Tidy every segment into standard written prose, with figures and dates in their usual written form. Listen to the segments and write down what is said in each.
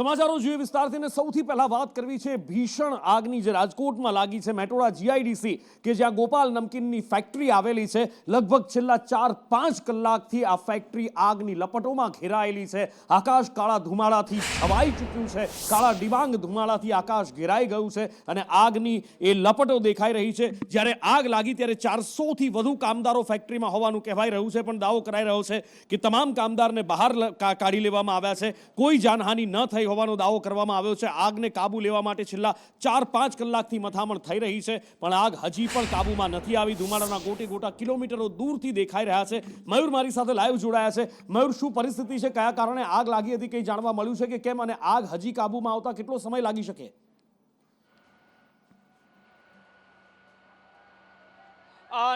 સમાચારો જોઈએ વિસ્તારથી અને સૌથી પહેલા વાત કરવી છે ભીષણ આગની જે રાજકોટમાં લાગી છે મેટોડા જીઆઈડીસી કે જ્યાં ગોપાલ નમકીનની ફેક્ટરી આવેલી છે। લગભગ છેલ્લા 4-5 કલાકથી આ ફેક્ટરી આગની લપટોમાં ઘેરાયેલી છે। આકાશ કાળા ધુમાડાથી છવાઈ ચૂક્યું છે, કાળા ડિબાંગ ધુમાડાથી આકાશ ઘેરાઈ ગયું છે અને આગની એ લપટો દેખાઈ રહી છે। જ્યારે આગ લાગી ત્યારે 400થી વધુ કામદારો ફેક્ટરીમાં હોવાનું કહેવાઈ રહ્યું છે, પણ દાવો કરાઈ રહ્યો છે કે તમામ કામદારને બહાર કાઢી લેવામાં આવ્યા છે। કોઈ જાનહાનિ ન થઈ હોવાનો દાવો કરવામાં આવ્યો છે। આગને કાબુ લેવા માટે છેલ્લા 4-5 કલાકથી મથામણ થઈ રહી છે, પણ આગ હજી પણ કાબુમાં નથી આવી। ધુમાડાના ગોટે ગોટા કિલોમીટરો દૂરથી દેખાઈ રહ્યા છે। મયુર મારી સાથે લાઈવ જોડાયા છે। મયુર, શું પરિસ્થિતિ છે? કયા કારણે આગ લાગી હતી? કંઈ જાણવા મળ્યું છે કે કેમ? અને આગ હજી કાબુમાં આવતા કેટલો સમય લાગી શકે?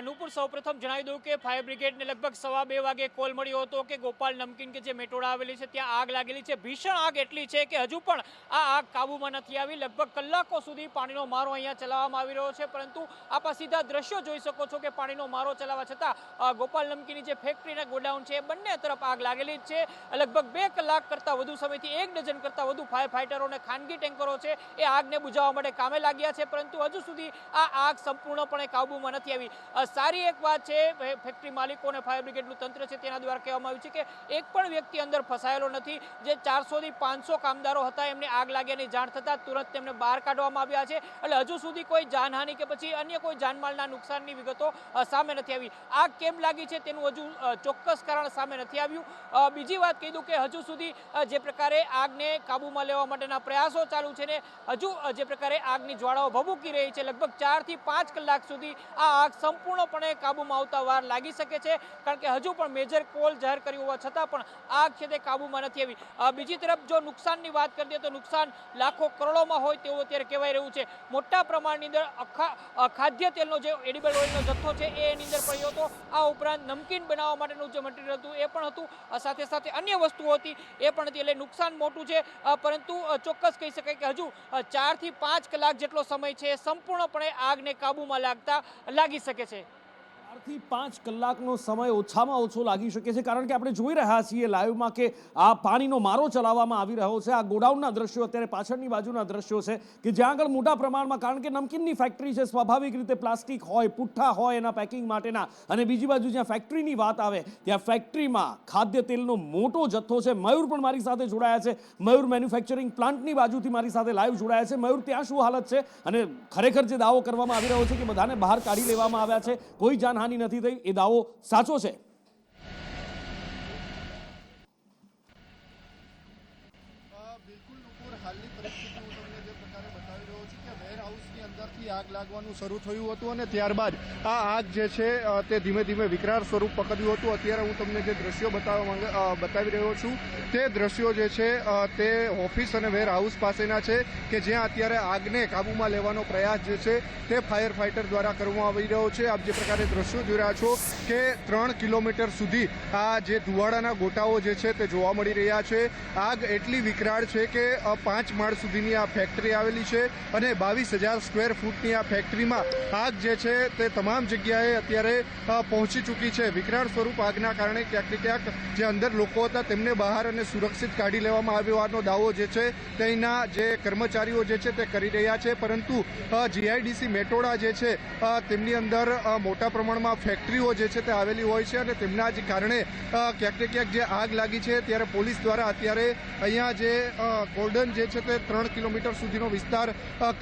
નુપુર, સૌપ્રથમ જણાવી દઉં કે ફાયર બ્રિગેડને લગભગ 2:15 વાગે કોલ મળ્યો હતો કે ગોપાલ નમકીન કે જે મેટોડા આવેલી છે ત્યાં આગ લાગેલી છે। ભીષણ આગ એટલી છે કે હજુ પણ આ આગ કાબુમાં નથી આવી। લગભગ કલાકો સુધી પાણીનો મારો અહીંયા ચલાવવામાં આવી રહ્યો છે, પરંતુ આપ સીધા દ્રશ્યો જોઈ શકો છો કે પાણીનો મારો ચલાવવા છતાં ગોપાલ નમકીનની જે ફેક્ટરીના ગોડાઉન છે એ બંને તરફ આગ લાગેલી જ છે। લગભગ 2 કલાક કરતાં વધુ સમયથી 1 ડઝન કરતાં વધુ ફાયર ફાઇટરો અને ખાનગી ટેન્કરો છે એ આગને બુઝાવવા માટે કામે લાગ્યા છે, પરંતુ હજુ સુધી આ આગ સંપૂર્ણપણે કાબુમાં નથી આવી। સારી એક વાત છે, ફેક્ટરી માલિકો અને ફાયર બ્રિગેડનું તંત્ર છે તેના દ્વારા કહેવામાં આવ્યું છે કે એક પણ વ્યક્તિ અંદર ફસાયેલો નથી। જે 400થી 500 કામદારો હતા એમને આગ લાગ્યાની જાણ થતાં તુરંત તેમને બહાર કાઢવામાં આવ્યા છે। એટલે હજુ સુધી કોઈ જાનહાનિ કે પછી અન્ય કોઈ જાનમાલના નુકસાનની વિગતો સામે નથી આવી। આગ કેમ લાગી છે તેનું હજુ ચોક્કસ કારણ સામે નથી આવ્યું। બીજી વાત કહી દઉં કે હજુ સુધી જે પ્રકારે આગને કાબૂમાં લેવા માટેના પ્રયાસો ચાલુ છે ને હજુ જે પ્રકારે આગની જ્વાળાઓ ભભૂકી રહી છે, લગભગ 4થી 5 કલાક સુધી આ આગ સંપૂર્ણપણે કાબૂમાં આવતા વાર લાગી શકે છે, કારણ કે હજુ પણ મેજર કોલ જાહેર કર્યું હોવા છતાં પણ આગ છે તે કાબૂમાં નથી આવી। બીજી તરફ જો નુકસાનની વાત કરીએ તો નુકસાન લાખો કરોડોમાં હોય તેવું અત્યારે કહેવાઈ રહ્યું છે। મોટા પ્રમાણની અંદર ખાદ્ય તેલનો જે એડિબલ ઓઇલનો જથ્થો છે એની અંદર પડ્યો હતો। આ ઉપરાંત નમકીન બનાવવા માટેનું જે મટીરિયલ હતું એ પણ હતું, સાથે સાથે અન્ય વસ્તુઓ હતી એ પણ હતી, એટલે નુકસાન મોટું છે। પરંતુ ચોક્કસ કહી શકાય કે હજુ 4થી 5 કલાક જેટલો સમય છે સંપૂર્ણપણે આગને કાબૂમાં લાગી શકે છે। 4થી 5 કલાકનો સમય ઓછામાં ઓછો લાગી શકે છે, કારણ કે આપણે જોઈ રહ્યા છીએ લાઈવમાં કે આ પાણીનો મારો ચલાવવામાં આવી રહ્યો છે। આ ગોડાઉનના દ્રશ્યો અત્યારે પાછળની બાજુના દ્રશ્યો છે કે જ્યાં આગળ મોટા પ્રમાણમાં, કારણ કે નમકીનની ફેક્ટરી છે, સ્વાભાવિક રીતે પ્લાસ્ટિક હોય, પુઠ્ઠા હોય એના પેકિંગ માટેના, અને બીજી બાજુ જ્યાં ફેક્ટરીની વાત આવે ત્યાં ફેક્ટરીમાં ખાદ્ય તેલનો મોટો જથ્થો છે। મયુર પણ મારી સાથે જોડાયા છે। મયુર મેન્યુફેક્ચરિંગ પ્લાન્ટની બાજુથી મારી સાથે લાઈવ જોડાયા છે। મયુર, ત્યાં શું હાલત છે? અને ખરેખર જે દાવો કરવામાં આવી રહ્યો છે કે બધાને બહાર કાઢી લેવામાં આવ્યા છે, કોઈ જાનહાનિ નથી થઈ, એ દાવો સાચો છે? બિલકુલ નુપુર, હાલની પરિસ્થિતિ હું તમને જે પ્રકારે બતાવી રહ્યો છું કે વેર હાઉસની અંદરથી આગ લાગવાનું શરૂ થયું હતું અને ત્યારબાદ આ આગ જે છે તે ધીમે ધીમે વિકરાળ સ્વરૂપ પકડ્યું હતું। અત્યારે હું તમને જે દ્રશ્યો બતાવી રહ્યો છું તે દ્રશ્યો જે છે તે ઓફિસ અને વેર હાઉસ પાસેના છે કે જ્યાં અત્યારે આગને કાબૂમાં લેવાનો પ્રયાસ જે છે તે ફાયર ફાઇટર દ્વારા કરવામાં આવી રહ્યો છે। આપ જે પ્રકારે દ્રશ્યો જોઈ રહ્યા છો કે 3 કિલોમીટર સુધી આ જે ધુવાડાના ગોટાઓ જે છે તે જોવા મળી રહ્યા છે। આગ એટલી વિકરાળ છે કે 5 માળ સુધીની આ ફેક્ટરી આવેલી છે અને 22,000 સ્ક્વેર ફૂટની આ ફેક્ટરીમાં આગ જે છે તે તમામ જગ્યાએ અત્યારે પહોંચી ચૂકી છે। વિકરાળ સ્વરૂપ આગના કારણે ક્યાંક ને ક્યાંક જે અંદર લોકો હતા તેમને બહાર અને સુરક્ષિત કાઢી લેવામાં આવ્યાનો દાવો જે છે તેના જે કર્મચારીઓ જે છે તે કરી રહ્યા છે, પરંતુ જીઆઈડીસી મેટોડા જે છે તેમની અંદર મોટા પ્રમાણમાં ફેક્ટરીઓ જે છે તે આવેલી હોય છે અને તેમના જ કારણે ક્યાંક ને ક્યાંક જે આગ લાગી છે ત્યારે પોલીસ દ્વારા અત્યારે અહીંયા જે કોર્ડન જે છે તે 3 કિલોમીટર સુધીનો વિસ્તાર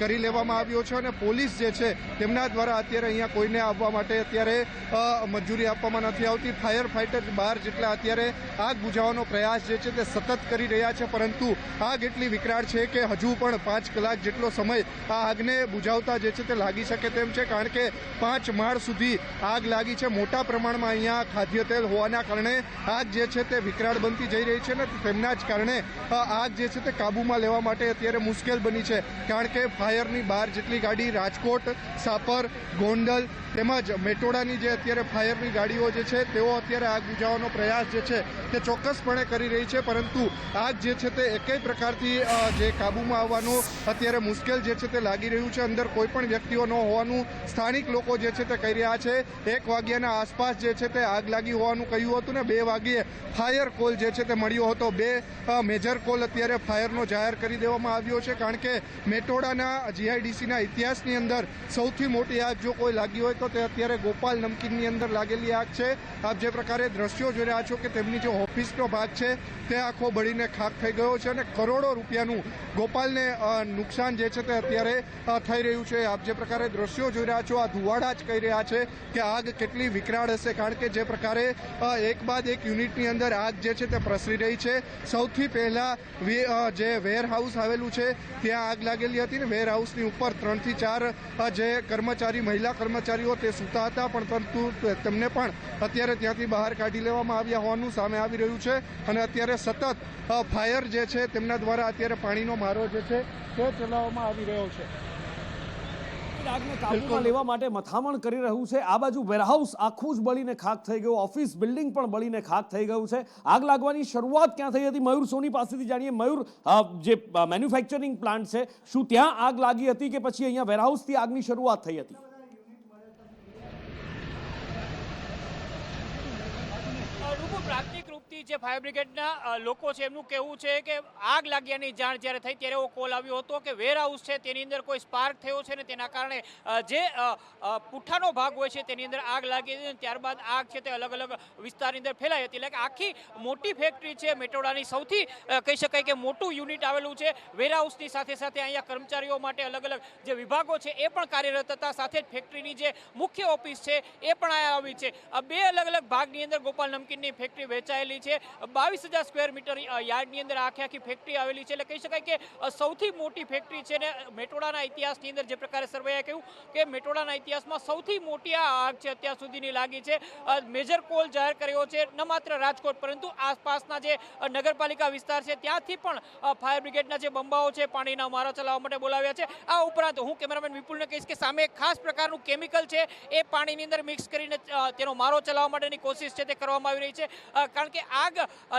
કરી લેવામાં આવ્યો છે અને પોલીસ જે છે તેમના દ્વારા અત્યારે અહીંયા કોઈને આવવા માટે અત્યારે મંજૂરી આપવામાં નથી આવતી। ફાયર ફાઇટર 12 જેટલા અત્યારે આગ બુઝાવવાનો પ્રયાસ જે છે તે સતત કરી રહ્યા છે, પરંતુ આગ એટલી વિકરાળ છે કે હજુ પણ 5 કલાક જેટલો સમય આ આગને બુઝાવતા જે છે તે લાગી શકે તેમ છે, કારણ કે 5 માળ સુધી આગ લાગી છે। મોટા પ્રમાણમાં અહીંયા ખાદ્ય તેલ હોવાના કારણે આગ જે છે તે વિકરાળ બનતી જઈ રહી છે ને તેમના જ કારણે આગ જે છે તે કાબૂમાં લેવા માટે અત્યારે મુશ્કેલ બની છે, કારણ કે ફાયરની 12 જેટલી ગાડી રાજકોટ, સાપર, ગોંડલ તેમજ મેટોડાની જે અત્યારે ફાયરની ગાડીઓ જે છે તેઓ અત્યારે આગ બુઝાવવાનો પ્રયાસ જે છે તે ચોક્કસપણે કરી રહી છે, પરંતુ આગ જે છે તે એકેય પ્રકારથી જે કાબૂમાં આવવાનું અત્યારે મુશ્કેલ જે છે તે લાગી રહ્યું છે। અંદર કોઈ પણ વ્યક્તિઓ ન હોવાનું સ્થાનિક લોકો જે છે તે કહી રહ્યા છે। 1 વાગ્યાના આસપાસ જે છે તે આગ લાગી હોવાનું કહ્યું હતું ને 2 વાગ્યે ફાયર કોલ જે છે તે મળ્યો હતો। 2 મેજર કોલ અત્યારે અત્યારે ફાયરનો જાહેર કરી દેવામાં આવ્યો છે, કારણ કે મેટોડાના જીઆઈડીસીના ઇતિહાસની અંદર સૌથી મોટી આગ જો કોઈ લાગી હોય તો તે અત્યારે ગોપાલ નમકીનની અંદર લાગેલી આગ છે. આપ જે પ્રકારે દ્રશ્યો જોઈ રહ્યા છો કે તેમની જે ઓફિસનો ભાગ છે તે આખો બળીને ખાક થઈ ગયો છે અને કરોડો રૂપિયાનું ગોપાલને નુકસાન જે છે તે અત્યારે થઈ રહ્યું છે. આપ જે પ્રકારે દ્રશ્યો જોઈ રહ્યા છો, આ ધુવાડા જ કહી રહ્યા છે કે આગ કેટલી વિકરાળ હશે, કારણ કે જે પ્રકારે એક બાદ એક યુનિટની અંદર આગ જે છે તે પ્રસરી રહી છે. સૌથી પહેલા જે વેરહાઉસ આવેલું છે ત્યાં આગ લાગેલી હતી ને વેરહાઉસની ઉપર 3 થી 4 જે મહિલા કર્મચારીઓ તે સૂતા હતા, પણ પરંતુ તેમને પણ અત્યારે ત્યાંથી બહાર કાઢી લેવામાં આવ્યા હોવાનું સામે આવી રહ્યું છે. અને અત્યારે સતત ફાયર જે છે તેમના દ્વારા અત્યારે પાણીનો મારો જે છે તે ચલાવવામાં આવી રહ્યો છે. આગને કાબૂમાં લેવા માટે મથામણ કરી રહ્યું છે. આ બાજુ વેરહાઉસ આખું જ બળીને ખાક થઈ ગયું, ઓફિસ બિલ્ડિંગ પણ બળીને ખાક થઈ ગયું છે. આગ લાગવાની શરૂઆત ક્યાં થઈ હતી? મયુર સોની પાસેથી જાણીએ. મયુર, જે મેન્યુફેક્ચરિંગ પ્લાન્ટ છે, શું ત્યાં આગ લાગી હતી કે પછી અહીંયા વેરહાઉસથી આગની શરૂઆત થઈ હતી? પ્રાથમિક રૂપથી જે ફાયર બ્રિગેડના લોકો છે એમનું કહેવું છે કે આગ લાગ્યાની જાણ જ્યારે થઈ ત્યારે એવો કોલ આવ્યો હતો કે વેરહાઉસ છે તેની અંદર કોઈ સ્પાર્ક થયો છે ને તેના કારણે જે પુઠ્ઠાનો ભાગ હોય છે તેની અંદર આગ લાગી હતી. ત્યારબાદ આગ છે તે અલગ અલગ વિસ્તારની અંદર ફેલાઈ હતી. એટલે કે આખી મોટી ફેક્ટરી છે, મેટોડાની સૌથી કહી શકાય કે મોટું યુનિટ આવેલું છે. વેરહાઉસની સાથે સાથે અહીંયા કર્મચારીઓ માટે અલગ અલગ જે વિભાગો છે એ પણ કાર્યરત હતા. સાથે જ ફેક્ટરીની જે મુખ્ય ઓફિસ છે એ પણ અહીંયા આવી છે. બે અલગ અલગ ભાગની અંદર ગોપાલ નમકીનની ફેક્ટરી વેચાયેલી છે. 22,000 સ્ક્વેર મીટર યાર્ડની અંદર આખી ફેક્ટરી આવેલી છે. એટલે કહી શકાય કે સૌથી મોટી ફેક્ટરી છે ને મેટોડાના ઇતિહાસની અંદર જે પ્રકારે સર્વેએ કહ્યું કે મેટોડાના ઇતિહાસમાં સૌથી મોટી આ આગ છે અત્યાર સુધીની લાગી છે. મેજર કોલ જાહેર કર્યો છે ન માત્ર રાજકોટ પરંતુ આસપાસના જે નગરપાલિકા વિસ્તાર છે ત્યાંથી પણ ફાયર બ્રિગેડના જે બંબાઓ છે પાણીના મારા ચલાવવા માટે બોલાવ્યા છે. આ ઉપરાંત હું કેમેરામેન વિપુલને કહીશ કે સામે એક ખાસ પ્રકારનું કેમિકલ છે એ પાણીની અંદર મિક્સ કરીને તેનો મારો ચલાવવા માટેની કોશિશ છે તે કરવામાં આવી રહી છે. કારણ કે આગ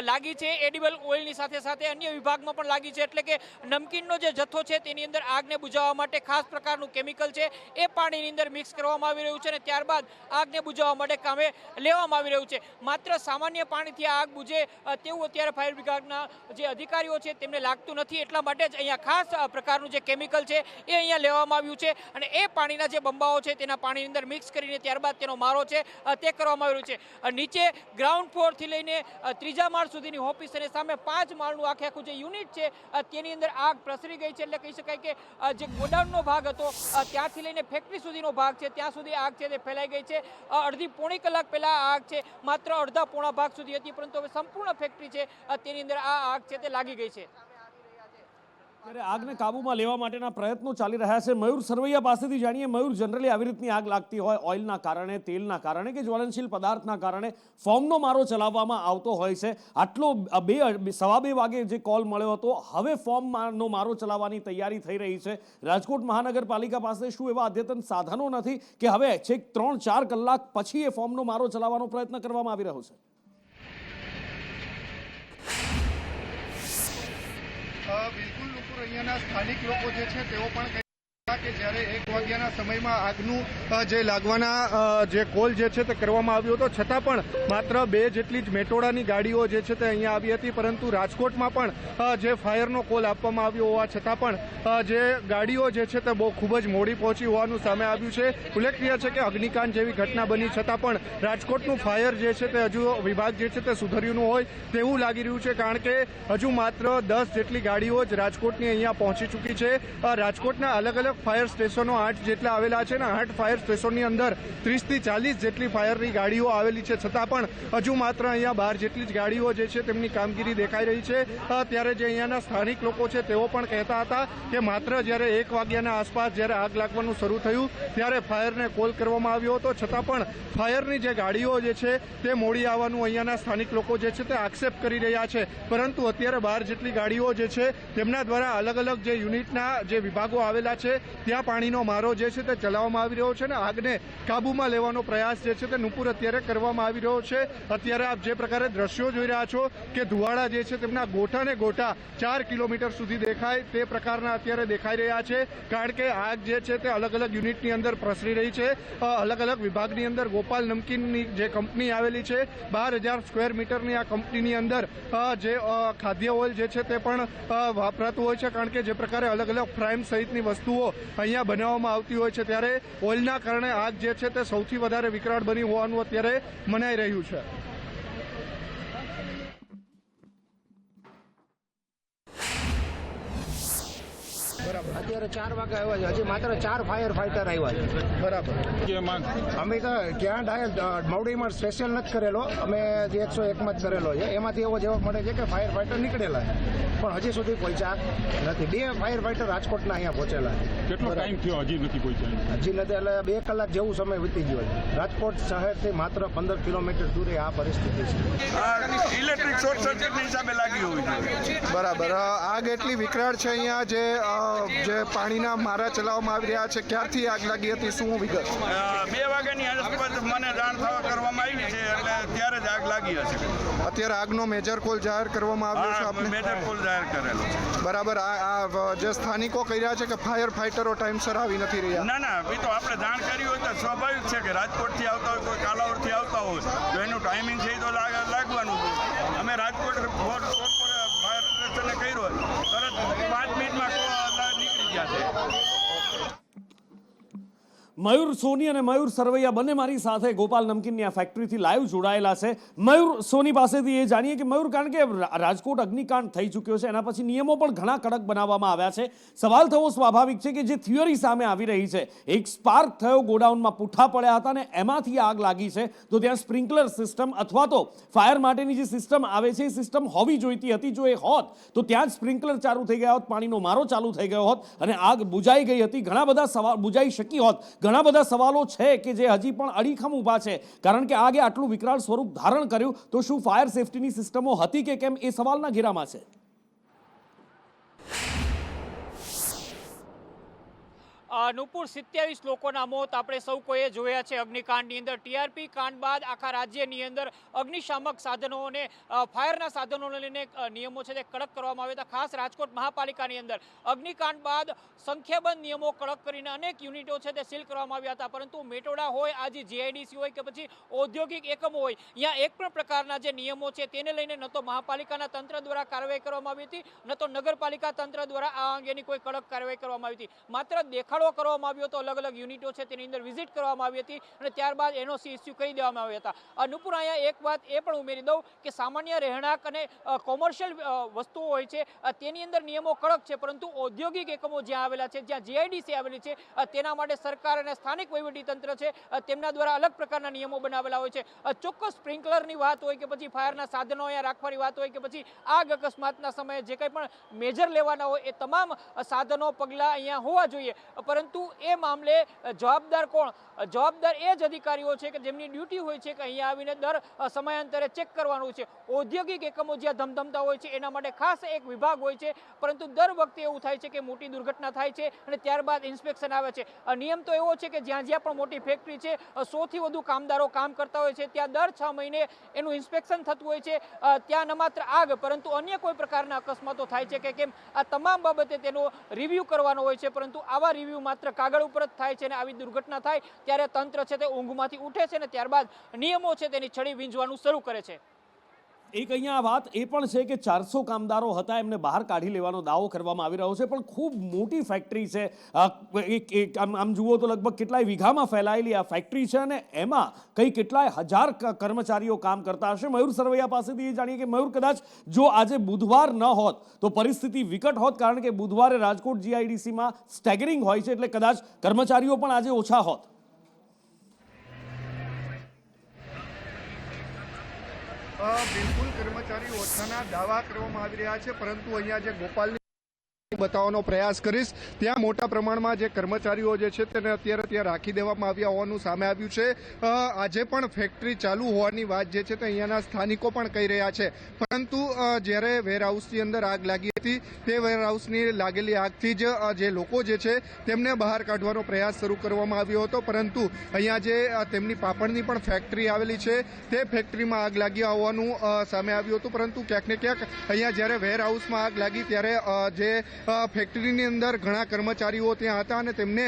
લાગી છે એડિબલ ઓઇલની સાથે સાથે અન્ય વિભાગમાં પણ લાગી છે. એટલે કે નમકીનનો જે જથ્થો છે તેની અંદર આગને બુઝાવવા માટે ખાસ પ્રકારનું કેમિકલ છે એ પાણીની અંદર મિક્સ કરવામાં આવી રહ્યું છે અને ત્યારબાદ આગને બુઝાવવા માટે કામે લેવામાં આવી રહ્યું છે. માત્ર સામાન્ય પાણીથી આગ બુઝે તેવું અત્યારે ફાયર બ્રિગેડના જે અધિકારીઓ છે તેમને લાગતું નથી. એટલા માટે જ અહીંયા ખાસ પ્રકારનું જે કેમિકલ છે એ અહીંયા લેવામાં આવ્યું છે અને એ પાણીના જે બંબાઓ છે તેના પાણીની અંદર મિક્સ કરીને ત્યારબાદ તેનો મારો છે તે કરવામાં આવ્યો છે. નીચે ગ્રાઉન્ડ ફ્લોરથી લઈને 3જા માળ સુધીની ઓફિસ અને સામે 5 માળનું આખું જે યુનિટ છે તેની અંદર આગ પ્રસરી ગઈ છે. એટલે કહી શકાય કે જે ગોડાઉનનો ભાગ હતો ત્યાંથી લઈને ફેક્ટરી સુધીનો ભાગ છે ત્યાં સુધી આગ છે તે ફેલાઈ ગઈ છે. અડધી પોણી કલાક પહેલા આગ છે માત્ર અડધા પોણા ભાગ સુધી હતી, પરંતુ હવે સંપૂર્ણ ફેક્ટરી છે તેની અંદર આ આગ છે તે લાગી ગઈ છે. ત્યારે આગને કાબૂમાં લેવા માટેના પ્રયત્નો ચાલી રહ્યા છે. મયુર સરવૈયા પાસેથી જાણીએ. મયુર, જનરલી આવી રીતની આગ લાગતી હોય ઓઇલના કારણે, તેલના કારણે કે જ્વલનશીલ પદાર્થના કારણે ફોર્મનો મારો ચલાવવામાં આવતો હોય છે. આટલો 2:15 વાગે જે કોલ મળ્યો હતો, હવે ફોર્મનો મારો ચલાવવાની તૈયારી થઈ રહી છે. રાજકોટ મહાનગરપાલિકા પાસે શું એવા અદ્યતન સાધનો નથી કે હવે છેક 3-4 કલાક પછી એ ફોર્મનો મારો ચલાવવાનો પ્રયત્ન કરવામાં આવી રહ્યો છે? બિલકુલ નુપુર, અહીંયાના સ્થાનિક લોકો જે છે તેઓ પણ કે જ્યારે 1 વાગ્યાના સમયમાં આગનું જે લાગવાના જે કોલ જે છે તે કરવામાં આવ્યો હતો, છતાં પણ માત્ર 2 જેટલી જ મેટોડાની ગાડીઓ જે છે તે અહીંયા આવી હતી. પરંતુ રાજકોટમાં પણ જે ફાયરનો કોલ આપવામાં આવ્યો હોવા છતાં પણ જે ગાડીઓ જે છે તે બહુ ખૂબ જ મોડી પહોંચી હોવાનું સામે આવ્યું છે. ઉલ્લેખનીય છે કે અગ્નિકાંડ જેવી ઘટના બની છતાં પણ રાજકોટનું ફાયર જે છે તે હજુ વિભાગ જે છે તે સુધર્યું હોય તેવું લાગી રહ્યું છે, કારણ કે હજુ માત્ર 10 જેટલી ગાડીઓ જ રાજકોટની અહીંયા પહોંચી ચૂકી છે. રાજકોટના અલગ અલગ ફાયર સ્ટેશનો 8 જેટલા આવેલા છે ને 8 ફાયર સ્ટેશનની અંદર 30 થી 40 જેટલી ફાયરની ગાડીઓ આવેલી છે, છતાં પણ હજુ માત્ર અહીંયા 12 જેટલી જ ગાડીઓ જે છે તેમની કામગીરી દેખાઈ રહી છે. ત્યારે જે અહીંયાના સ્થાનિક લોકો છે તેઓ પણ કહેતા હતા કે માત્ર જ્યારે 1 વાગ્યાના આસપાસ જ્યારે આગ લાગવાનું શરૂ થયું ત્યારે ફાયરને કોલ કરવામાં આવ્યો હતો, છતાં પણ ફાયરની જે ગાડીઓ જે છે તે મોડી આવવાનું અહીંયાના સ્થાનિક લોકો જે છે તે આક્ષેપ કરી રહ્યા છે. પરંતુ અત્યારે 12 જેટલી ગાડીઓ જે છે તેમના દ્વારા અલગ અલગ જે યુનિટના જે વિભાગો આવેલા છે ત્યાં પાણીનો મારો જે છે તે ચલાવવામાં આવી રહ્યો છે અને આગને કાબૂમાં લેવાનો પ્રયાસ જે છે તે નુપુર અત્યારે કરવામાં આવી રહ્યો છે। અત્યારે આપ જે પ્રકારે દ્રશ્યો જોઈ રહ્યા છો કે ધુવાડા જે છે તેમના ગોઠા ને ગોઠા 4 કિલોમીટર સુધી દેખાય તે પ્રકારના અત્યારે દેખાઈ રહ્યા છે, કારણ કે આગ જે છે તે અલગ અલગ યુનિટની અંદર પ્રસરી રહી છે। અલગ અલગ વિભાગની અંદર ગોપાલ નમકીનની જે કંપની આવેલી છે, 12,000 સ્ક્વેર મીટરની આ કંપનીની અંદર જે ખાદ્ય ઓઇલ જે છે તે પણ વાપરાતું હોય છે, કારણ કે જે પ્રકારે અલગ અલગ ફ્રાઈમ સહિતની વસ્તુઓ અહીંયા બનાવવામાં આવતી હોય છે, ત્યારે ઓઇલના કારણે આગ જે છે તે સૌથી વધારે વિકરાળ બની હોવાનું અત્યારે મનાઈ રહ્યું છે। અત્યારે 4 વાગે આવ્યા છે, હજી માત્ર 4 ફાયર ફાઈટર આવ્યા છે। બરાબર, અમે તો ક્યાં ડાયલ મવડીમાં સ્પેશિયલ નથી કરેલો, અમે જે 101માં જ કરેલો છે। એમાંથી એવો જવાબ મળે છે કે ફાયર ફાઈટર નીકળેલા છે, પણ હજી સુધી પહોંચ્યા નથી। 2 ફાયર ફાઈટર રાજકોટના અહીંયા પહોંચેલા છે। કેટલો ટાઈમ થયો હજી નથી પહોંચ્યા? હજી નથી, એટલે 2 કલાક જેવું સમય વીતી ગયો છે। રાજકોટ શહેરથી માત્ર 15 કિલોમીટર દૂરે આ પરિસ્થિતિ છે। ઇલેક્ટ્રિક શોર્ટ સર્કિટના હિસાબે લાગી હોય। બરાબર, આગ એટલી વિકરાળ છે અહીંયા જે પાણીના મારા ચલાવવામાં આવી રહ્યા છે। ક્યારથી આગ લાગી હતી, શું વિગત? 2 વાગ્યાની આસપાસ મને જાણ કરવામાં આવી છે, એટલે ત્યારે જ આગ લાગી હશે। અત્યારે આગનો મેજર કોલ જાહેર કરવામાં આવ્યો છે આપને? મેજર કોલ જાહેર કરેલો છે। બરાબર, આ જે સ્થાનિકો કહી રહ્યા છે કે ફાયર ફાઈટરો ટાઈમસર આવી નથી રહ્યા। ના ના, એ તો આપણે જાણ કરી હોય તો સ્વાભાવિક છે કે રાજકોટથી આવતા હોય, કોઈ કાલાવડથી આવતા હોય તો એનું ટાઈમિંગ છે એ તો લાગવાનું છે। અમે રાજકોટ ફાયર સ્ટેશને કર્યો તરત 5 મિનિટમાં નીકળી ગયા છે। મયુર સોની અને મયુર સરવૈયા બંને મારી સાથે ગોપાલ નમકીનની આ ફેક્ટરીથી લાઈવ જોડાયેલા છે। મયુર સોની પાસેથી એ જાણીએ કે મયુર, કારણ કે રાજકોટ અગ્નિકાંડ થઈ ચૂક્યો છે, એના પછી નિયમો પણ ઘણા કડક બનાવવામાં આવ્યા છે। સવાલ થવો સ્વાભાવિક છે કે જે થિયરી સામે આવી રહી છે, એક સ્પાર્ક થયો, ગોડાઉનમાં પૂઠા પડ્યા હતા અને એમાંથી આગ લાગી છે, તો ત્યાં સ્પ્રિંકલર સિસ્ટમ અથવા તો ફાયર માટેની જે સિસ્ટમ આવે છે એ સિસ્ટમ હોવી જોઈતી હતી। જો એ હોત તો ત્યાં જ સ્પ્રિંકલર ચાલુ થઈ ગયા હોત, પાણીનો મારો ચાલુ થઈ ગયો હોત અને આગ બુજાઈ ગઈ હતી। ઘણા બધા સવાલ બુજાઈ શકી હોત। ઘણા બધા સવાલો છે કે જે હજી પણ અડીખમ ઊભા છે, કારણ કે આગે આટલું વિકરાળ સ્વરૂપ ધારણ કર્યું તો શું ફાયર સેફટીની સિસ્ટમો હતી કે કેમ, એ સવાલના ઘેરામાં છે। નુપુર 27 લોકોના મોત આપણે સૌ કોઈએ જોયા છે અગ્નિકાંડની અંદર। ટીઆરપી કાંડ બાદ આખા રાજ્યની અંદર અગ્નિશામક સાધનોને ફાયરના સાધનોને લઈને નિયમો છે તે કડક કરવામાં આવ્યા હતા। ખાસ રાજકોટ મહાપાલિકાની અંદર અગ્નિકાંડ બાદ સંખ્યાબંધ નિયમો કડક કરીને અનેક યુનિટો છે તે સીલ કરવામાં આવ્યા હતા, પરંતુ મેટોડા હોય, આજે જીઆઈડીસી હોય કે પછી ઔદ્યોગિક એકમો હોય, અહીંયા એક પણ પ્રકારના જે નિયમો છે તેને લઈને ન તો મહાપાલિકાના તંત્ર દ્વારા કાર્યવાહી કરવામાં આવી હતી, ન તો નગરપાલિકા તંત્ર દ્વારા આ અંગેની કોઈ કડક કાર્યવાહી કરવામાં આવી હતી। માત્ર દેખાડો કરવામાં આવ્યો તો અલગ અલગ યુનિટો છે તેની અંદર વિઝિટ કરવામાં આવી હતી અને ત્યારબાદ એનઓસી ઇસ્યુ કરી દેવામાં આવ્યા હતા। નુપુર, અહીંયા એક વાત એ પણ ઉમેરી દઉં કે સામાન્ય રહેણાંક અને કોમર્શિયલ વસ્તુઓ હોય છે તેની અંદર નિયમો કડક છે, પરંતુ ઔદ્યોગિક એકમો જ્યાં આવેલા છે, જ્યાં જીઆઈડીસી આવેલી છે, તેના માટે સરકાર અને સ્થાનિક વહીવટીતંત્ર છે તેમના દ્વારા અલગ પ્રકારના નિયમો બનાવેલા હોય છે। ચોક્કસ સ્પ્રિંકલરની વાત હોય કે પછી ફાયરના સાધનો અહીંયા રાખવાની વાત હોય કે પછી આગ અકસ્માતના સમયે જે કંઈ પણ મેજર લેવાના હોય એ તમામ સાધનો પગલાં અહીંયા હોવા જોઈએ, પરંતુ એ મામલે જવાબદાર કોણ? જવાબદાર એ જ અધિકારીઓ છે કે જેમની ડ્યુટી હોય છે કે અહીંયા આવીને દર સમયાંતરે ચેક કરવાનું છે। ઔદ્યોગિક એકમો જ્યાં ધમધમતા હોય છે એના માટે ખાસ એક વિભાગ હોય છે, પરંતુ દર વખતે એવું થાય છે કે મોટી દુર્ઘટના થાય છે અને ત્યારબાદ ઇન્સ્પેક્શન આવે છે। નિયમ તો એવો છે કે જ્યાં જ્યાં પણ મોટી ફેક્ટરી છે, 100થી વધુ કામદારો કામ કરતા હોય છે, ત્યાં દર 6 મહિને એનું ઇન્સ્પેક્શન થતું હોય છે। ત્યાં ન માત્ર આગ પરંતુ અન્ય કોઈ પ્રકારના અકસ્માતો થાય છે કે કેમ, આ તમામ બાબતે તેનો રિવ્યૂ કરવાનો હોય છે, પરંતુ આવા રિવ્યૂ માત્ર કાગળ ઉપર જ થાય છે અને આવી દુર્ઘટના થાય ત્યારે તંત્ર છે તે ઊંઘમાંથી ઉઠે છે અને ત્યારબાદ નિયમો છે તેની છડી વીંઝવાનું શરૂ કરે છે। એક અહીંયા વાત એ પણ છે કે 400 કામદારો હતા, એમને બહાર કાઢી લેવાનો દાવો કરવામાં આવી રહ્યો છે, પણ ખૂબ મોટી ફેક્ટરી છે। આમ જુઓ તો લગભગ કેટલાય વીઘામાં ફેલાયેલી આ ફેક્ટરી છે અને એમાં કેટલાય હજાર કર્મચારીઓ કામ કરતા હશે। મયુર સરવૈયા પાસેથી એ જાણીએ કે મયુર, કદાચ જો આજે બુધવાર ન હોત તો પરિસ્થિતિ વિકટ હોત, કારણ કે બુધવારે રાજકોટ જીઆઈડીસીમાં સ્ટેગરિંગ હોય છે, એટલે કદાચ કર્મચારીઓ પણ આજે ઓછા હોત। બિલકુલ કર્મચારી ઓછાના દાવા કરવામાં આવી રહ્યા છે, પરંતુ અહીંયા જે ગોપાલની બતાવવાનો પ્રયાસ કરીશ, ત્યાં મોટા પ્રમાણમાં જે કર્મચારીઓ જે છે તેને અત્યારે ત્યાં રાખી દેવામાં આવ્યા હોવાનું સામે આવ્યું છે। આજે પણ ફેક્ટરી ચાલુ હોવાની વાત જે છે તે અહીંયાના સ્થાનિકો પણ કહી રહ્યા છે, પરંતુ જ્યારે વેરહાઉસની અંદર આગ લાગી હતી તે વેરહાઉસની લાગેલી આગથી જ જે લોકો જે છે તેમને બહાર કાઢવાનો પ્રયાસ શરૂ કરવામાં આવ્યો હતો, પરંતુ અહીંયા જે તેમની પાપડની પણ ફેક્ટરી આવેલી છે તે ફેક્ટરીમાં આગ લાગી હોવાનું સામે આવ્યું હતું. પરંતુ ક્યાંક ને ક્યાંક અહીંયા જ્યારે વેરહાઉસમાં આગ લાગી ત્યારે જે ફેક્ટરીની અંદર ઘણા કર્મચારીઓ ત્યાં હતા અને તેમને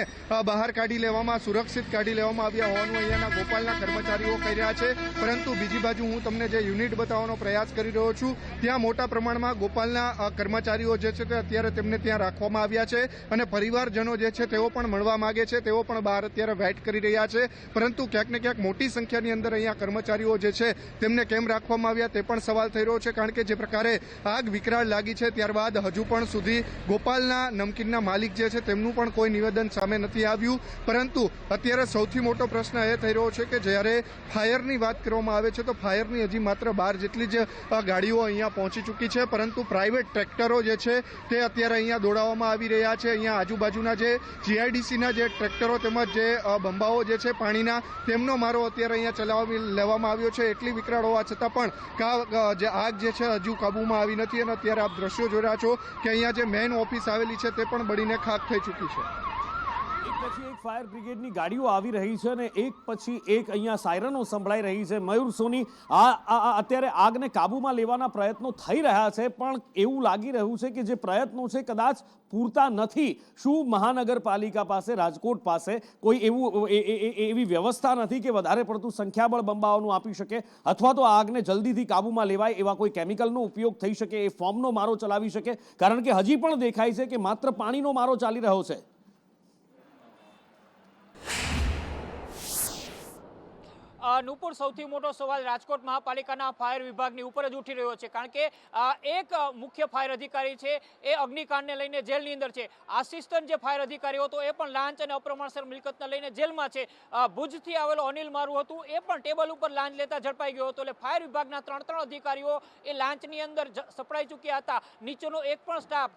બહાર કાઢી લેવામાં, સુરક્ષિત કાઢી લેવામાં આવ્યા હોવાનું અહીંયાના ગોપાલના કર્મચારીઓ કહી રહ્યા છે. પરંતુ બીજી બાજુ હું તમને જે યુનિટ બતાવવાનો પ્રયાસ કરી રહ્યો છું ત્યાં મોટા પ્રમાણમાં ગોપાલના કર્મચારીઓ જે છે તે અત્યારે તેમને ત્યાં રાખવામાં આવ્યા છે અને પરિવારજનો જે છે તેઓ પણ મળવા માંગે છે, તેઓ પણ બહાર અત્યારે વેઇટ કરી રહ્યા છે. પરંતુ ક્યાંક ને ક્યાંક મોટી સંખ્યાની અંદર અહીંયા કર્મચારીઓ જે છે તેમને કેમ રાખવામાં આવ્યા તે પણ સવાલ થઈ રહ્યો છે, કારણ કે જે પ્રકારે આગ વિકરાળ લાગી છે ત્યારબાદ હજુ પણ સુધી ગોપાલના નમકીનના માલિક જે છે તેમનું પણ કોઈ નિવેદન સામે નથી આવ્યું. પરંતુ અત્યારે સૌથી મોટો પ્રશ્ન એ થઈ રહ્યો છે કે જ્યારે ફાયરની વાત કરવામાં આવે છે તો ફાયરની હજી માત્ર 12 જેટલી જ ગાડીઓ અહીંયા પહોંચી ચૂકી છે, પરંતુ પ્રાઇવેટ ટ્રેક્ટરો જે છે તે અત્યારે અહીંયા દોડાવવામાં આવી રહ્યા છે. અહીંયા આજુબાજુના જે જીઆઈડીસીના જે ટ્રેક્ટરો તેમજ જે બંબાઓ જે છે પાણીના તેમનો મારો અત્યારે અહીંયા ચલાવી લેવામાં આવ્યો છે. એટલી વિકરાળ હોવા છતાં પણ જે આગ જે છે હજુ કાબૂમાં આવી નથી અને અત્યારે આપ દ્રશ્યો જોઈ રહ્યા છો કે અહીંયા જે મેઇન ઓફિસ આવેલી છે તે પણ બળીને ખાખ થઈ ચૂકી છે. એક પછી એક ફાયર બ્રિગેડની ગાડીઓ આવી રહી છે અને એક પછી એક અહીંયા સાયરનો સંભળાઈ રહી છે. મયુર સોની, અત્યારે આગને કાબૂમાં લેવાના પ્રયત્નો થઈ રહ્યા છે, પણ એવું લાગી રહ્યું છે કે જે પ્રયત્નો છે કદાચ પૂરતા નથી. શું મહાનગરપાલિકા પાસે, રાજકોટ પાસે કોઈ એવી વ્યવસ્થા નથી કે વધારે પડતું સંખ્યાબળ બંબાઓનું આપી શકે, અથવા તો આગને જલ્દીથી કાબૂમાં લેવાય એવા કોઈ કેમિકલનો ઉપયોગ થઈ શકે, એ ફોર્મનો મારો ચલાવી શકે? કારણ કે હજી પણ દેખાય છે કે માત્ર પાણીનો મારો ચાલી રહ્યો છે. નુપુર, સૌથી મોટો સવાલ રાજકોટ મહાપાલિકાના ફાયર વિભાગની ઉપર જ ઉઠી રહ્યો છે, કારણ કે એક મુખ્ય ફાયર અધિકારી છે એ અગ્નિકાંડને લઈને જેલની અંદર છે. આસિસ્ટન્ટ જે ફાયર અધિકારી હતો એ પણ લાંચ અને અપ્રમાણસર મિલકતને લઈને જેલમાં છે. ભુજથી આવેલો અનિલ મારું હતું એ પણ ટેબલ ઉપર લાંચ લેતા ઝડપાઈ ગયો હતો. એટલે ફાયર વિભાગના 3 અધિકારીઓ એ લાંચની અંદર સપડાઈ ચૂક્યા હતા. નીચેનો એક પણ સ્ટાફ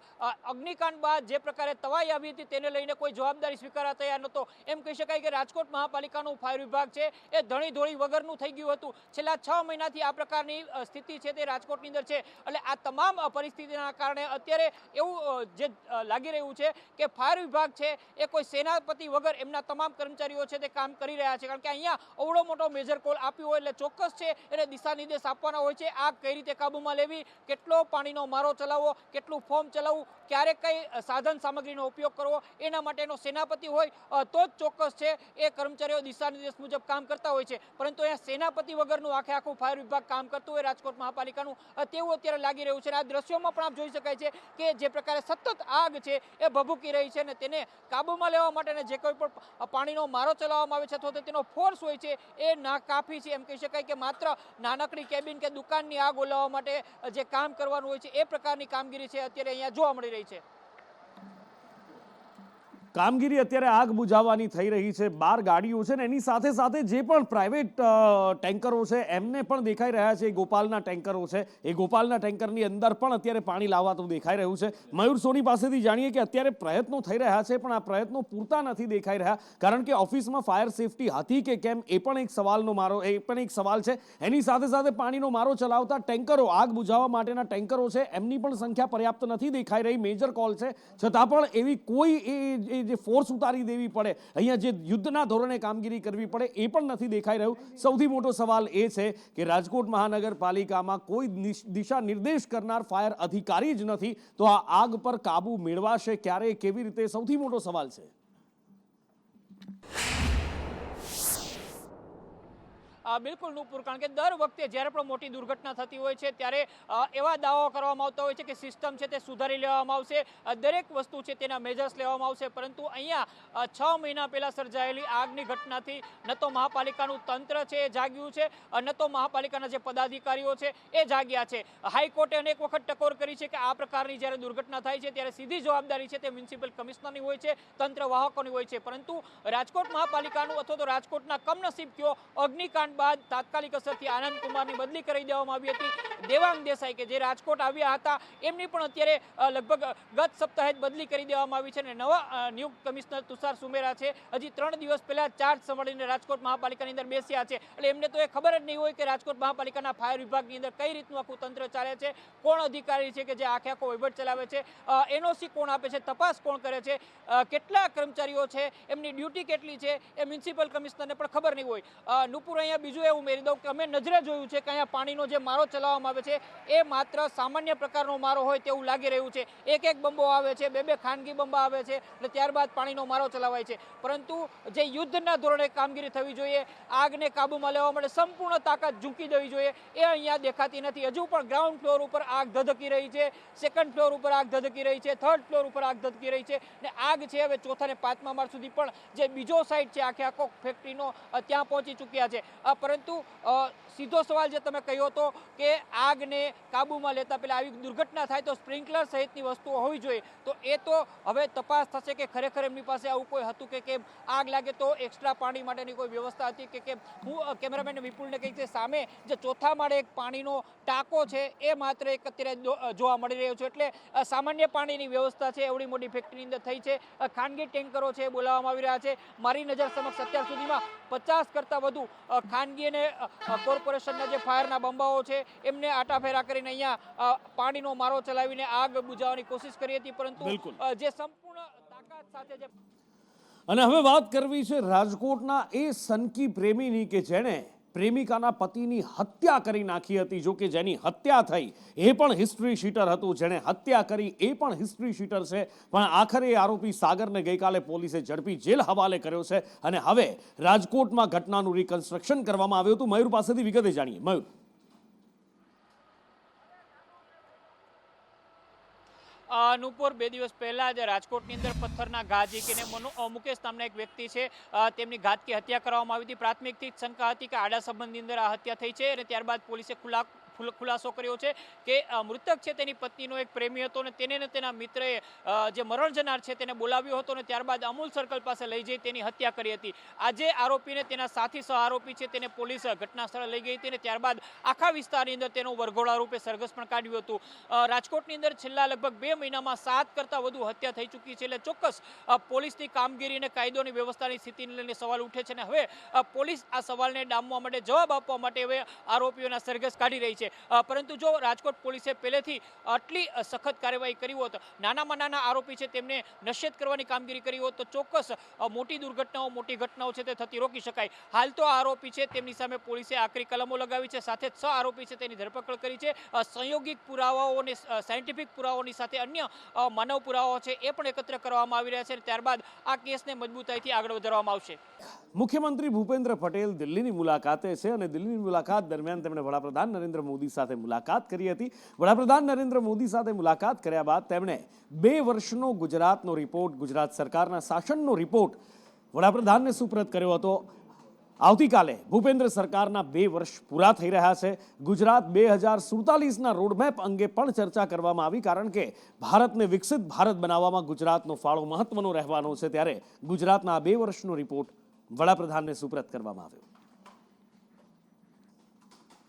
અગ્નિકાંડ બાદ જે પ્રકારે તવાઈ આવી હતી તેને લઈને કોઈ જવાબદારી સ્વીકારવા તૈયાર નહોતો. એમ કહી શકાય કે રાજકોટ મહાપાલિકાનું ફાયર વિભાગ છે એ ધણી વગરનું થઈ ગયું હતું. છેલ્લા 6 મહિનાથી આ પ્રકારની સ્થિતિ છે તે રાજકોટની અંદર છે. એટલે આ તમામ પરિસ્થિતિના કારણે અત્યારે એવું જે લાગી રહ્યું છે કે ફાયર વિભાગ છે એ કોઈ સેનાપતિ વગર એમના તમામ કર્મચારીઓ છે તે કામ કરી રહ્યા છે. કારણ કે અહીંયા અવળો મોટો મેજર કોલ આપ્યો હોય એટલે ચોક્કસ છે એને દિશા નિર્દેશ આપવાના હોય છે. આગ કઈ રીતે કાબૂમાં લેવી, કેટલો પાણીનો મારો ચલાવવો, કેટલું ફોર્મ ચલાવવું, ક્યારે કઈ સાધન સામગ્રીનો ઉપયોગ કરવો, એના માટેનો સેનાપતિ હોય તો જ ચોક્કસ છે એ કર્મચારીઓ દિશા નિર્દેશ મુજબ કામ કરતા હોય છે. પરંતુ અહીંયા સેનાપતિ વગરનું આખું ફાયર વિભાગ કામ કરતું હોય રાજકોટ મહાપાલિકાનું તેવું અત્યારે લાગી રહ્યું છે. આ દ્રશ્યોમાં પણ આપ જોઈ શકાય છે કે જે પ્રકારે સતત આગ છે એ ભભૂકી રહી છે અને તેને કાબૂમાં લેવા માટે જે કોઈ પણ પાણીનો મારો ચલાવવામાં આવે છે અથવા તો તેનો ફોર્સ હોય છે એ ના કાફી છે. એમ કહી શકાય કે માત્ર નાનકડી કેબિન કે દુકાનની આગ ઓલાવવા માટે જે કામ કરવાનું હોય છે એ પ્રકારની કામગીરી છે અત્યારે અહીંયા જોવા મળી રહી છે. કામગીરી અત્યારે આગ બુઝાવવાની થઈ રહી છે. 12 ગાડીઓ છે ને એની સાથે સાથે જે પણ પ્રાઇવેટ ટેન્કરો છે એમને પણ દેખાઈ રહ્યા છે. ગોપાલના ટેન્કરો છે, એ ગોપાલના ટેન્કરની અંદર પણ અત્યારે પાણી લાવવાતું દેખાઈ રહ્યું છે. મયુર સોની પાસેથી જાણીએ કે અત્યારે પ્રયત્નો થઈ રહ્યા છે પણ આ પ્રયત્નો પૂરતા નથી દેખાઈ રહ્યા, કારણ કે ઓફિસમાં ફાયર સેફટી હતી કે કેમ એ પણ એક સવાલ છે. એની સાથે સાથે પાણીનો મારો ચલાવતા ટેન્કરો, આગ બુઝાવવા માટેના ટેન્કરો છે એમની પણ સંખ્યા પર્યાપ્ત નથી દેખાઈ રહી. મેજર કોલ છે છતાં પણ એવી કોઈ જે ફોર્સ ઉતારી દેવી પડે, અહીંયા જે યુદ્ધના ધોરણે કામગીરી કરવી પડે એ પણ નથી દેખાઈ રહ્યું. સૌથી મોટો સવાલ એ છે કે રાજકોટ મહાનગરપાલિકામાં કોઈ દિશા નિર્દેશ કરનાર ફાયર અધિકારી જ નથી, તો આ આગ પર કાબુ મેળવાશે ક્યારે, કેવી રીતે, સૌથી મોટો સવાલ છે. બિલકુલ નુપુર, કારણ કે દર વખતે જ્યારે પણ મોટી દુર્ઘટના થતી હોય છે ત્યારે એવા દાવાઓ કરવામાં આવતા હોય છે કે સિસ્ટમ છે તે સુધારી લેવામાં આવશે, દરેક વસ્તુ છે તેના મેજર્સ લેવામાં આવશે. પરંતુ અહીંયા 6 મહિના પહેલા સર્જાયેલી આગની ઘટનાથી ન તો મહાપાલિકાનું તંત્ર છે એ જાગ્યું છે, ન તો મહાપાલિકાના જે પદાધિકારીઓ છે એ જાગ્યા છે. હાઈકોર્ટે અનેક વખત ટકોર કરી છે કે આ પ્રકારની જ્યારે દુર્ઘટના થાય છે ત્યારે સીધી જવાબદારી છે તે મ્યુનિસિપલ કમિશનરની હોય છે, તંત્ર વાહકોની હોય છે. પરંતુ રાજકોટ મહાપાલિકાનું અથવા તો રાજકોટના કમનસીબ કયો અગ્નિકાંડ બાદ તાત્કાલિક અસરથી આનંદ કુમારની બદલી કરી દેવામાં આવી હતી. દેવાંગ દેસાઈ કે જે રાજકોટ આવ્યા હતા એમની પણ અત્યારે લગભગ ગત સપ્તાહે જ બદલી કરી દેવામાં આવી છે અને નવા નિયુક્ત કમિશનર તુષાર સુમેરા છે. હજી 3 દિવસ પહેલા ચાર્જ સંભાળીને રાજકોટ મહાપાલિકાની અંદર બેસ્યા છે એટલે એમને તો એ ખબર જ નહીં હોય કે રાજકોટ મહાપાલિકાના ફાયર વિભાગની અંદર કઈ રીતનું આખું તંત્ર ચાલે છે, કોણ અધિકારી છે કે જે આખો વહીવટ ચલાવે છે, એનઓસી કોણ આપે છે, તપાસ કોણ કરે છે, કેટલા કર્મચારીઓ છે, એમની ડ્યુટી કેટલી છે, એ મ્યુનિસિપલ કમિશનરને પણ ખબર નહીં હોય. નુપુર, અહીંયા બીજું એવું ઉમેરી દઉં કે અમે નજરે જોયું છે કે અહીંયા પાણીનો જે મારો ચલાવવામાં આવે છે એ માત્ર સામાન્ય પ્રકારનો મારો હોય તેવું લાગી રહ્યું છે. એક બંબો આવે છે, બે ખાનગી બંબા આવે છે અને ત્યારબાદ પાણીનો મારો ચલાવાય છે. પરંતુ જે યુદ્ધના ધોરણે કામગીરી થવી જોઈએ, આગને કાબૂમાં લેવા માટે સંપૂર્ણ તાકાત ઝૂકી દેવી જોઈએ, એ અહીંયા દેખાતી નથી. હજુ પણ ગ્રાઉન્ડ ફ્લોર ઉપર આગ ધધકી રહી છે, સેકન્ડ ફ્લોર ઉપર આગ ધધકી રહી છે, થર્ડ ફ્લોર ઉપર આગ ધધકી રહી છે ને આગ છે હવે ચોથા ને 5મા માળ સુધી પણ જે બીજો સાઇડ છે આખો ફેક્ટરીનો ત્યાં પહોંચી ચૂક્યા છે. પરંતુ સીધો સવાલ જે તમે કહ્યો હતો કે આગને કાબૂમાં લેતા પહેલા આવી દુર્ઘટના થાય તો સ્પ્રિંકલર સહિતની વસ્તુઓ હોવી જોઈએ, તો એ તો હવે તપાસ થશે કે ખરેખર એમની પાસે આવું કોઈ હતું કે કેમ. આગ લાગે તો એક્સ્ટ્રા પાણી માટેની કોઈ વ્યવસ્થા હતી કે કેમ. હું કેમેરામેન વિપુલને કહી છે સામે જે ચોથા માળે એક પાણીનો ટાંકો છે એ માત્ર એક અત્યારે જોવા મળી રહ્યો છે. એટલે સામાન્ય પાણીની વ્યવસ્થા છે એવડી મોટી ફેક્ટરીની અંદર થઈ છે. ખાનગી ટેન્કરો છે બોલાવવામાં આવી રહ્યા છે. મારી નજર સમક્ષ અત્યાર સુધીમાં 50 કરતાં વધુ ખાનગી અને કોર્પોરેશનના જે ફાયરના બંબાઓ છે એમને આટાફેરા કરીને અહીંયા પાણીનો મારો ચલાવીને આગ બુઝાવવાની કોશિશ કરી હતી, પરંતુ જે સંપૂર્ણ તાકાત સાથે જે. અને હવે વાત કરવી છે રાજકોટના એ સનકી પ્રેમીની કે જેણે પ્રેમિકાના પતિની હત્યા કરી નાખી હતી. જો કે જેની હત્યા થઈ એ પણ હિસ્ટ્રી શીટર હતું, જેણે હત્યા કરી એ પણ હિસ્ટ્રી શીટર છે. પણ આખરે આરોપી સાગરને ગઈકાલે પોલીસે ઝડપી જેલ હવાલે કર્યો છે અને હવે રાજકોટમાં ઘટનાનું રિકન્સ્ટ્રક્શન કરવામાં આવ્યું હતું. મયુર પાસેથી વિગતે જાણીએ. મયુર, નુપુર, 2 દિવસ પહેલા જ રાજકોટની અંદર પથ્થરના ઘા ઝીકીને મુકેશ નામના એક વ્યક્તિ છે તેમની ઘાતકી હત્યા કરવામાં આવી હતી. પ્રાથમિકથી શંકા હતી કે આડા સંબંધની અંદર આ હત્યા થઈ છે અને ત્યારબાદ પોલીસે ખુલાસો કર્યો છે કે મૃતક છે તેની પત્નીનો એક પ્રેમી હતો અને તેને તેના મિત્રએ જે મરણ જનાર છે તેને બોલાવ્યો હતો અને ત્યારબાદ અમૂલ સર્કલ પાસે લઈ જઈ તેની હત્યા કરી હતી. આજે આરોપીને તેના સાથી સહ આરોપી છે તેને પોલીસ ઘટના સ્થળે લઈ ગઈ હતી અને ત્યારબાદ આખા વિસ્તારની અંદર તેનું વરઘોડા રૂપે સરઘસ પણ કાઢ્યું હતું. રાજકોટની અંદર છેલ્લા લગભગ 2 મહિનામાં 7 કરતાં વધુ હત્યા થઈ ચૂકી છે. એટલે ચોક્કસ પોલીસની કામગીરી અને કાયદોની વ્યવસ્થાની સ્થિતિને લઈને સવાલ ઉઠે છે અને હવે પોલીસ આ સવાલને ડામવા માટે, જવાબ આપવા માટે હવે આરોપીઓના સરઘસ કાઢી રહી છે. પરંતુ જો રાજકોટ પોલીસે પહેલેથી આટલી સખત કાર્યવાહી કરી હોત, નાનામાં નાના આરોપી છે તેમને નશ્યત કરવાની કામગીરી કરી હોત, તો ચોક્કસ મોટી દુર્ઘટનાઓ, મોટી ઘટનાઓ છે તે થતી રોકી શકાય. હાલ તો આરોપી છે તેમની સામે પોલીસે આકરી કલમો લગાવી છે, સાથે જ 6 આરોપી છે તેની ધરપકડ કરી છે. સંયોગિક પુરાવાઓ અને સાયન્ટિફિક પુરાવાઓની સાથે અન્ય માનવ પુરાવાઓ છે એ પણ એકત્ર કરવામાં આવી રહ્યા છે અને ત્યારબાદ આ કેસને મજબૂતાઈથી આગળ વધારવામાં આવશે. મુખ્યમંત્રી ભૂપેન્દ્ર પટેલ દિલ્હીની મુલાકાતે છે અને દિલ્હીની મુલાકાત દરમિયાન તેમણે વડાપ્રધાન નરેન્દ્ર મોદી સાથે મુલાકાત કરી હતી. વડાપ્રધાન નરેન્દ્ર મોદી સાથે મુલાકાત કર્યા બાદ તેમણે 2 વર્ષનો ગુજરાતનો રિપોર્ટ, ગુજરાત સરકારના શાસનનો રિપોર્ટ વડાપ્રધાનને સુપ્રત કર્યો હતો. આવતીકાલે ભૂપેન્દ્ર સરકારના 2 વર્ષ પૂરા થઈ રહ્યા છે. ગુજરાત 2047ના રોડમેપ અંગે પણ ચર્ચા કરવામાં આવી, કારણ કે ભારતને વિકસિત ભારત બનાવવામાં ગુજરાતનો ફાળો મહત્વનો રહેવાનો છે. ત્યારે ગુજરાતના 2 વર્ષનો રિપોર્ટ વડાપ્રધાનને સુપ્રત કરવામાં આવ્યો.